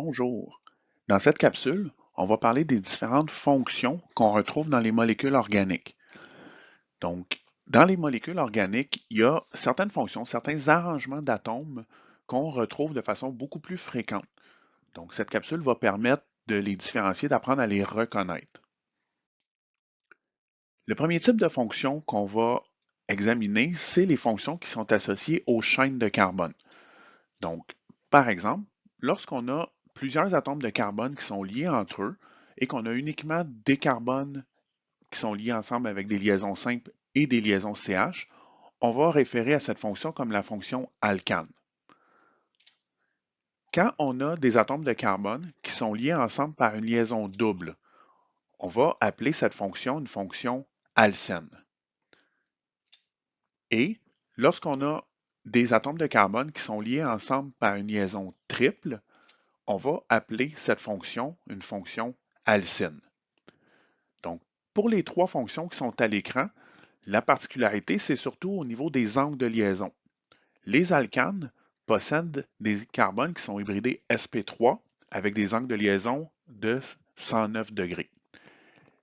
Bonjour. Dans cette capsule, on va parler des différentes fonctions qu'on retrouve dans les molécules organiques. Donc, dans les molécules organiques, il y a certaines fonctions, certains arrangements d'atomes qu'on retrouve de façon beaucoup plus fréquente. Donc, cette capsule va permettre de les différencier, d'apprendre à les reconnaître. Le premier type de fonction qu'on va examiner, c'est les fonctions qui sont associées aux chaînes de carbone. Donc, par exemple, lorsqu'on a plusieurs atomes de carbone qui sont liés entre eux et qu'on a uniquement des carbones qui sont liés ensemble avec des liaisons simples et des liaisons CH, on va référer à cette fonction comme la fonction alcane. Quand on a des atomes de carbone qui sont liés ensemble par une liaison double, on va appeler cette fonction une fonction alcène. Et lorsqu'on a des atomes de carbone qui sont liés ensemble par une liaison triple, on va appeler cette fonction une fonction alcyne. Donc, pour les trois fonctions qui sont à l'écran, la particularité, c'est surtout au niveau des angles de liaison. Les alcanes possèdent des carbones qui sont hybridés sp3 avec des angles de liaison de 109 degrés.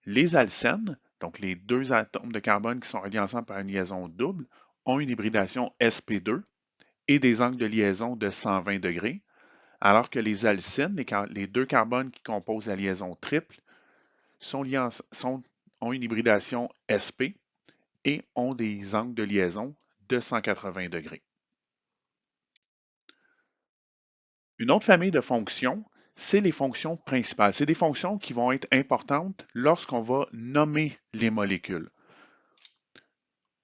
Les alcènes, donc les deux atomes de carbone qui sont reliés ensemble par une liaison double, ont une hybridation sp2 et des angles de liaison de 120 degrés, alors que les alcynes, les deux carbones qui composent la liaison triple, ont une hybridation sp et ont des angles de liaison de 180 degrés. Une autre famille de fonctions, c'est les fonctions principales. C'est des fonctions qui vont être importantes lorsqu'on va nommer les molécules.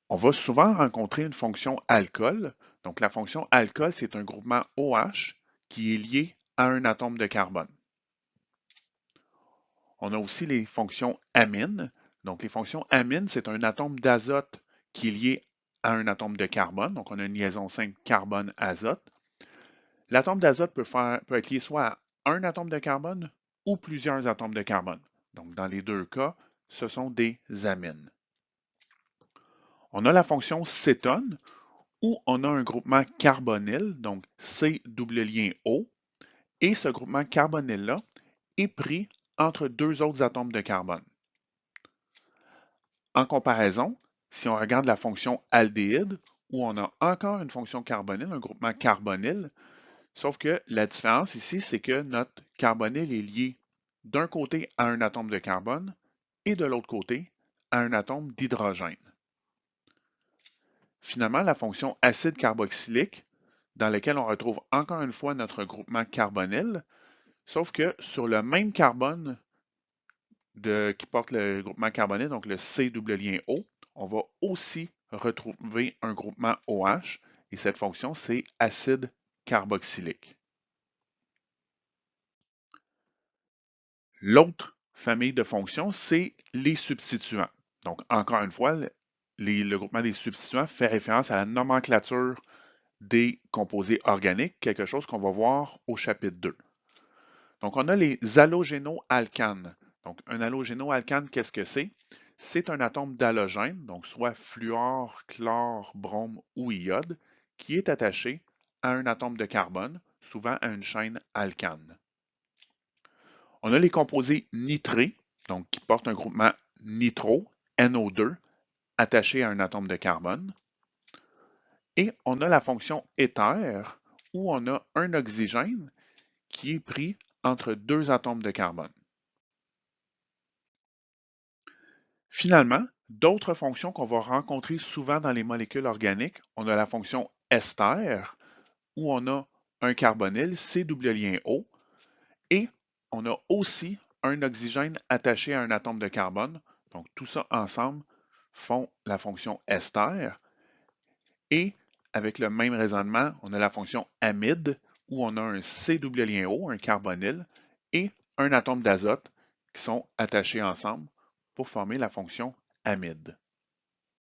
On va souvent rencontrer une fonction alcool. Donc la fonction alcool, c'est un groupement OH qui est lié à un atome de carbone. On a aussi les fonctions amines. Donc les fonctions amines, c'est un atome d'azote qui est lié à un atome de carbone. Donc on a une liaison simple carbone-azote. L'atome d'azote peut être lié soit à un atome de carbone ou plusieurs atomes de carbone. Donc, dans les deux cas, ce sont des amines. On a la fonction cétone où on a un groupement carbonyl, donc C double lien O, et ce groupement carbonyl-là est pris entre deux autres atomes de carbone. En comparaison, si on regarde la fonction aldéhyde, où on a encore une fonction carbonyl, un groupement carbonyl, sauf que la différence ici, c'est que notre carbonyl est lié d'un côté à un atome de carbone et de l'autre côté à un atome d'hydrogène. Finalement, la fonction acide carboxylique, dans laquelle on retrouve encore une fois notre groupement carbonyl, sauf que sur le même carbone qui porte le groupement carbonyl, donc le C double lien O, on va aussi retrouver un groupement OH, et cette fonction, c'est acide carboxylique. L'autre famille de fonctions, c'est les substituants. Donc, encore une fois, le groupement des substituants fait référence à la nomenclature des composés organiques, quelque chose qu'on va voir au chapitre 2. Donc, on a les halogénoalcanes. Donc, un halogénoalcane, qu'est-ce que c'est? C'est un atome d'halogène, donc soit fluor, chlore, brome ou iode, qui est attaché à un atome de carbone, souvent à une chaîne alcane. On a les composés nitrés, donc qui portent un groupement nitro, NO2, attaché à un atome de carbone. Et on a la fonction éther, où on a un oxygène qui est pris entre deux atomes de carbone. Finalement, d'autres fonctions qu'on va rencontrer souvent dans les molécules organiques, on a la fonction ester, où on a un carbonyl, C double lien O, et on a aussi un oxygène attaché à un atome de carbone. Donc tout ça ensemble font la fonction ester. Et avec le même raisonnement, on a la fonction amide, où on a un C double lien O, un carbonyl, et un atome d'azote qui sont attachés ensemble pour former la fonction amide.